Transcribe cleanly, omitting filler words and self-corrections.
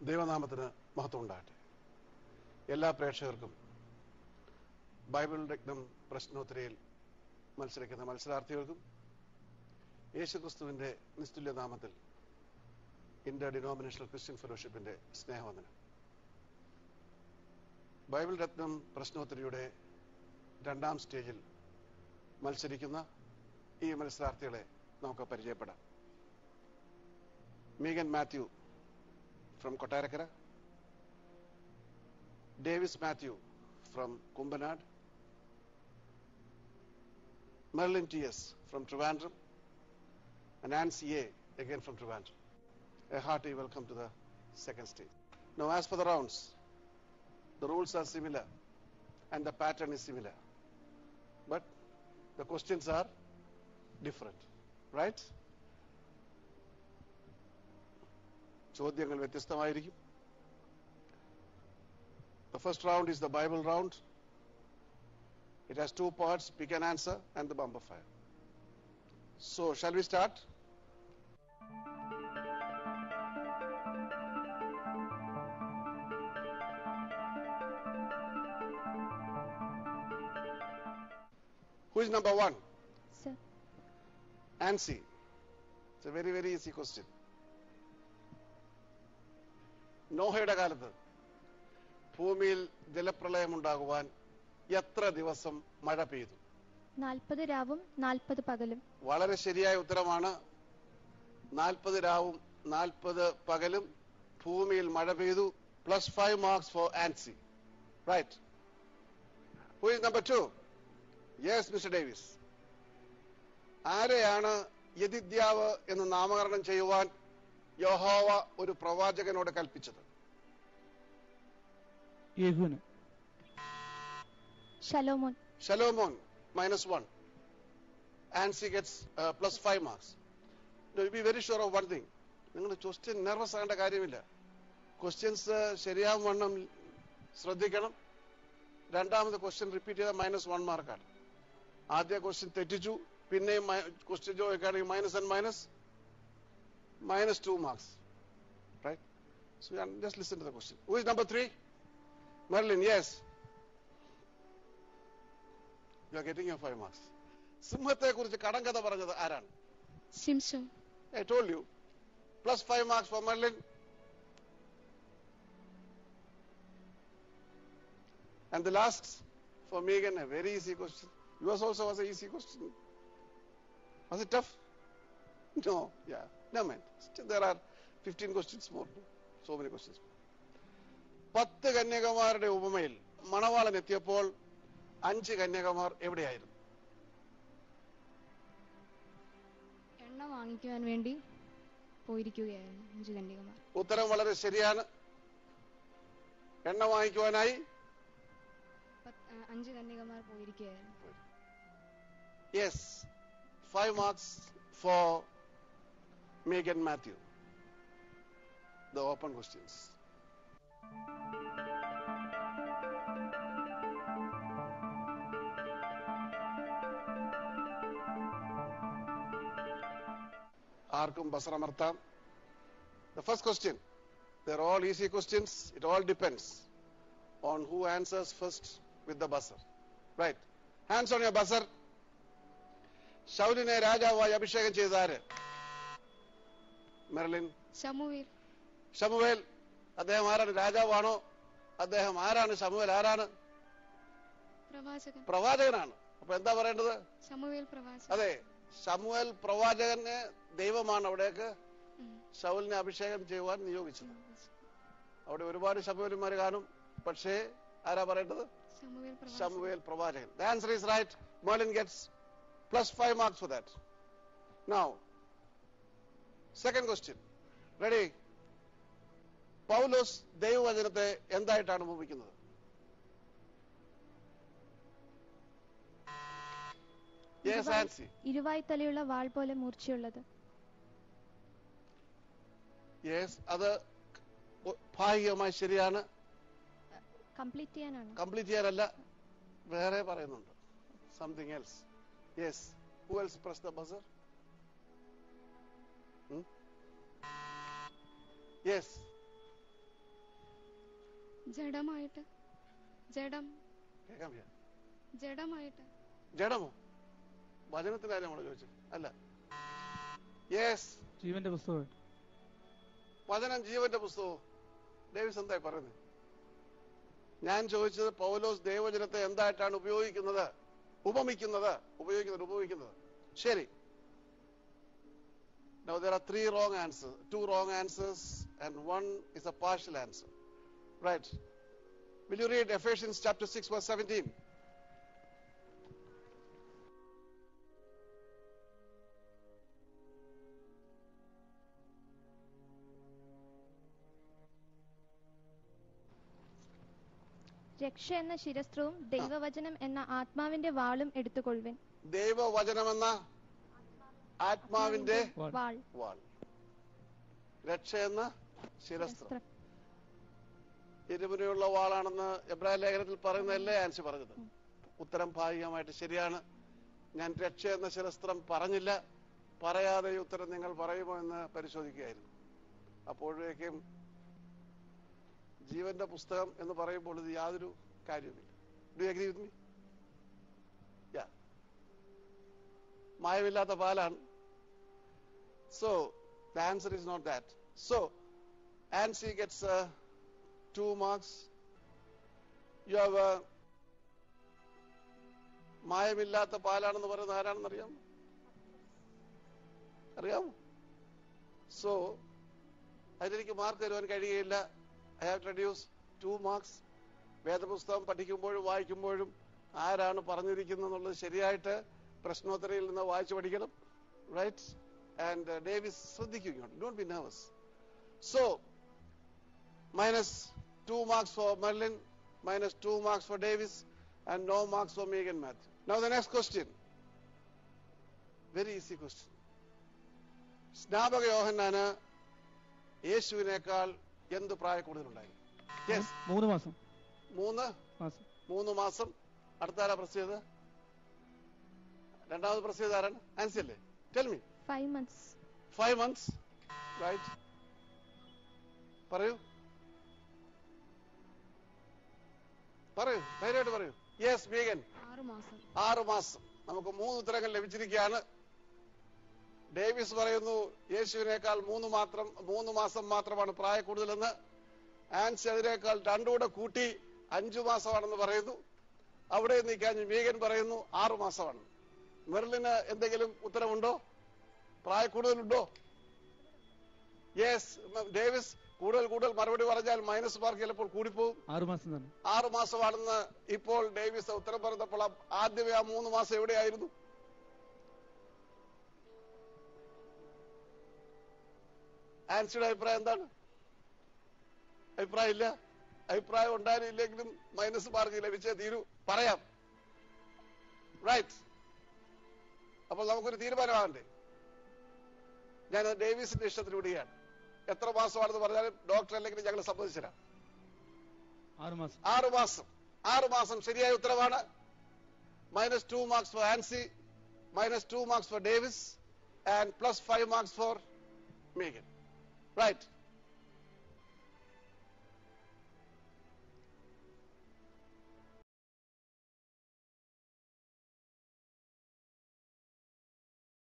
ദൈവനാമത്തിന് മഹത്വം ഉണ്ടാകട്ടെ. എല്ലാ പ്രേക്ഷകർക്കും ബൈബിൾ രത്നം പ്രശ്നോത്തരയിൽ മത്സരിക്കുന്ന മത്സരാർത്ഥികൾക്കും യേശുക്രിസ്തുവിന്റെ നിസ്തുല്യ നാമത്തിൽ ഇന്റർ ഡിനോമിനേഷണൽ ക്രിസ്ത്യൻ ഫെലോഷിപ്പിന്റെ സ്നേഹവന്ദനം. ബൈബിൾ രത്നം പ്രശ്നോത്തരയുടെ രണ്ടാം സ്റ്റേജിൽ മത്സരിക്കുന്ന ഈ മത്സരാർത്ഥികളെ നമുക്ക് പരിചയപ്പെടാം. മീഗൻ Mathew from Kottarakara, Davis Matthew from Kumbanad, Merlin T.S. from Trivandrum, and Nancy A. again from Trivandrum. A hearty welcome to the second stage. Now, as for the rounds, the rules are similar and the pattern is similar, but the questions are different, right? ചോദ്യങ്ങൾ വ്യത്യസ്തമായിരിക്കും. The first round is the Bible round. It has two parts, pick an answer and the bumper fire. So, shall we start? Who is number one? Sir. Nancy. It's a very, very easy question. നോഹയുടെ കാലത്ത് ഭൂമിയിൽ ജലപ്രളയമുണ്ടാകുവാൻ എത്ര ദിവസം മഴ പെയ്തു? 40 രാവും 40 പകലും. വളരെ ശരിയായ ഉത്തരമാണ്. 40 രാവും 40 പകലും ഭൂമിയിൽ മഴ പെയ്തു. +5 marks for Ansi. Right. Who is number 2? Yes, mister Davis. ആരെയാണ് യെദിദ്യാവ് എന്ന് നാമകരണം ചെയ്യുവാൻ യഹോവ ഒരു പ്രവാചകനോട് കൽപ്പിച്ചത്? യേഹൂന്. ശലോമോൻ. ശലോമോൻ. -1. Ansi gets +5 marks. Now, you be very sure of one thing. നിങ്ങൾ ക്വസ്റ്റ്യൻ നെർവസ് ആകേണ്ട കാര്യമില്ല. ക്വസ്റ്റ്യൻസ് ശരിയാവും വണ്ണം ശ്രദ്ധിക്കണം. രണ്ടാമത് ക്വസ്റ്റ്യൻ റിപ്പീറ്റ് ചെയ്താൽ -1 മാർക്കാണ്. ആദ്യ ക്വസ്റ്റ്യൻ തെറ്റിച്ചു, പിന്നെയും ക്വസ്റ്റ്യൻ ചോദിക്കുകയാണെങ്കിൽ -2 marks. Right? So just listen to the question. Who is number 3? Merlin, yes. You are getting your 5 marks. സിംഹത്തെ കുറിച്ച് കടങ്കഥ പറഞ്ഞത് ആരാണ്? Simpson. I told you. +5 marks for Merlin. And the last for Megan, a very easy question. Yours also was an easy question. Was it tough? No. Yeah. No, man. Still there are 15 questions more. So many questions more. 10 കന്യകമാരുടെ ഉപമയിൽ മണവാളൻ എത്തിയപ്പോൾ 5 കന്യകമാർ എവിടെയായിരുന്നു? എണ്ണ വാങ്ങിക്കുവാൻ വേണ്ടി പോയിരിക്കുകയായിരുന്നു 5 കന്യകമാർ. ഉത്തരം വളരെ ശരിയാണ്. എണ്ണ വാങ്ങിക്കുവാനായി 5 കന്യകമാർ പോയിരിക്കുകയായിരുന്നു. Yes. 5 marks for Megan Matthew. The open questions. ആർക്കും ബസറമർത്താം. The first question. They're all easy questions. It all depends on who answers first with the buzzer. Right. Hands on your buzzer. ശൗലിനെ രാജാവായി അഭിഷേകം ചെയ്താര്? മെർലിൻ. ശമൂവേൽ. അദ്ദേഹം ആരാണ്? രാജാവാണോ? അദ്ദേഹം ആരാണ്? ശമൂവേൽ ആരാണ്? പ്രവാചകനാണ്. അപ്പൊ എന്താ പറയേണ്ടത്? അതെ, ശമൂവേൽ പ്രവാചകനെ ദൈവമാണ് അവിടേക്ക് ശൗലിനെ അഭിഷേകം ചെയ്യുവാൻ നിയോഗിച്ചത്. അവിടെ ഒരുപാട് ശമൂവേൽമാർ കാണും, പക്ഷേ ആരാ പറയേണ്ടത്? ശമൂവേൽ പ്രവാചകൻ. The answer is right. Merlin gets +5 marks for that. Now, second question. Ready? പൗലോസ് ദൈവവചനത്തെ എന്തായിട്ടാണ് ഉപമിക്കുന്നത്? Yes, Nancy. ഇരുവായ്ത്തലയുള്ള വാൾ പോലെ മൂർച്ചയുള്ളത്. Yes, അത് ഭാഗികമായി ശരിയാണ്. കംപ്ലീറ്റ് ചെയ്യാനല്ല, വേറെ പറയുന്നുണ്ട്. Something else. Yes. Who else pressed the buzzer? Yes. ജഡമായിട്ട്. ജഡം. കേൾക്കാൻ വയ്യ. ജഡമായിട്ട്. ജഡമോ? വചനത്തിനാണ് നമ്മൾ ചോദിച്ചത്. അല്ല. യെസ്, ജീവന്റെ പുസ്തകം. വചനം ജീവന്റെ പുസ്തകവും. ഡേവിസ് എന്തായി പറയുന്നത്? ഞാൻ ചോദിച്ചത് പൗലോസ് ദൈവവചനത്തെ എന്തായിട്ടാണ് ഉപയോഗിക്കുന്നത്? ഉപയോഗിക്കുന്നത്. ശരി. Now there are 3 wrong answers, 2 wrong answers, and 1 is a partial answer. Right. Will you read Ephesians chapter 6 verse 17? രക്ഷ എന്ന ശിരസ്ത്രവും ദൈവവചനം എന്ന ആത്മാവിന്റെ വാളും എടുത്തുകൊള്ളുവിൻ. ദൈവവചനമെന്ന ആത്മാവിന്റെ വാൾ. രക്ഷ എന്ന ശിരസ്ത്രം ഇരുമുനയുള്ള വാളാണെന്ന് എബ്രായ ലേഖനത്തിൽ പറയുന്നതല്ലേ ആൻസി പറഞ്ഞത്? ഉത്തരം ഭാഗികമായിട്ട് ശരിയാണ്. ഞാൻ രക്ഷ എന്ന ശിരസ്ത്രം പറഞ്ഞില്ല. പറയാതെ ഉത്തരം നിങ്ങൾ പറയുമോ എന്ന് പരിശോധിക്കുകയായിരുന്നു. അപ്പോഴേക്കും ജീവന്റെ പുസ്തകം എന്ന് പറയുമ്പോൾ ഇത് യാതൊരു കാര്യവുമില്ല. Do you agree with me? Yeah, മായമില്ലാത്ത പാലാണ്. So the answer is not that. So Ansi gets 2 marks. You have മായമില്ലാത്ത പാലാണെന്ന് പറയുന്നത് ആരാണെന്ന് അറിയാമോ? സോ അതിലെനിക്ക് മാർക്ക് തരുവാൻ കഴിയുകയില്ല. I have to reduce 2 marks. വേദപുസ്തകം പഠിക്കുമ്പോഴും വായിക്കുമ്പോഴും ആരാണ് പറഞ്ഞിരിക്കുന്നത് എന്നുള്ളത് ശരിയായിട്ട് പ്രശ്നോത്തരയിൽ നിന്ന് വായിച്ചു പഠിക്കണം. റൈറ്റ്? And Davis ശ്രദ്ധിക്കുകയാണ്. Don't be nervous. So minus 2 marks for Merlin, minus 2 marks for Davis, and no marks for Megan Matthew. Now the next question. Very easy question. സ്നാപക യോഹന്നാന് യേശുവിനേക്കാൾ എന്ത് പ്രായ കൂടുതലുണ്ടായി? Yes. 3 മാസം. 3 മാസം. അടുത്താരാ പ്രസ് ചെയ്തത്? രണ്ടാമത് പ്രസ് ചെയ്ത ആരാണ്? ആൻസി അല്ലേ? Tell me. 5 months. 5 months. Right. പറയൂ. ധൈര്യമായിട്ട് പറയൂ. യെസ്, മീഗൻ. 6 മാസം. നമുക്ക് 3 ഉത്തരങ്ങൾ ലഭിച്ചിരിക്കുകയാണ്. ഡേവിസ് പറയുന്നു യേശുവിനേക്കാൾ 3 മാസം മാത്രമാണ് പ്രായ കൂടുതലെന്ന്. ആൻസി അതിനേക്കാൾ 2 കൂടെ കൂട്ടി 5 മാസമാണെന്ന് പറയുന്നു. അവിടെ നിൽക്കാൻ മീഗൻ പറയുന്നു 6 മാസമാണ്. മെർലിന് എന്തെങ്കിലും ഉത്തരമുണ്ടോ? പ്രായ കൂടുതലുണ്ടോ? യെസ്. ഡേവിസ് കൂടുതൽ മറുപടി പറഞ്ഞാൽ മൈനസ് മാർക്ക് ചിലപ്പോൾ കൂടിപ്പോകും. 6 മാസമാണെന്ന് ഇപ്പോൾ ഡേവിസ് ഉത്തരം പറഞ്ഞപ്പോൾ ആദ്യമേ ആ 3 മാസം എവിടെയായിരുന്നു? ആൻസിയുടെ അഭിപ്രായം എന്താണ്? അഭിപ്രായം ഇല്ല. അഭിപ്രായം ഉണ്ടായാലും ഇല്ലെങ്കിലും മൈനസ് മാർക്ക് ലഭിച്ചേ തീരൂ. പറയാം. റൈറ്റ്. അപ്പോൾ നമുക്കൊരു തീരുമാനമാകണ്ടേ? ഞാൻ ഡേവിസിന്റെ ഇഷ്ടത്തിന് വിടുകയാണ്. എത്ര മാസമാണെന്ന് പറഞ്ഞാലും ഡോക്ടർ അല്ലെങ്കിൽ ഞങ്ങൾ സമ്മതിച്ചിരാം. 6 മാസം. 6 മാസം ശരിയായ ഉത്തരവാണ്. minus 2 marks for Ansi, minus 2 marks for Davis, and plus 5 marks for Megan. Right.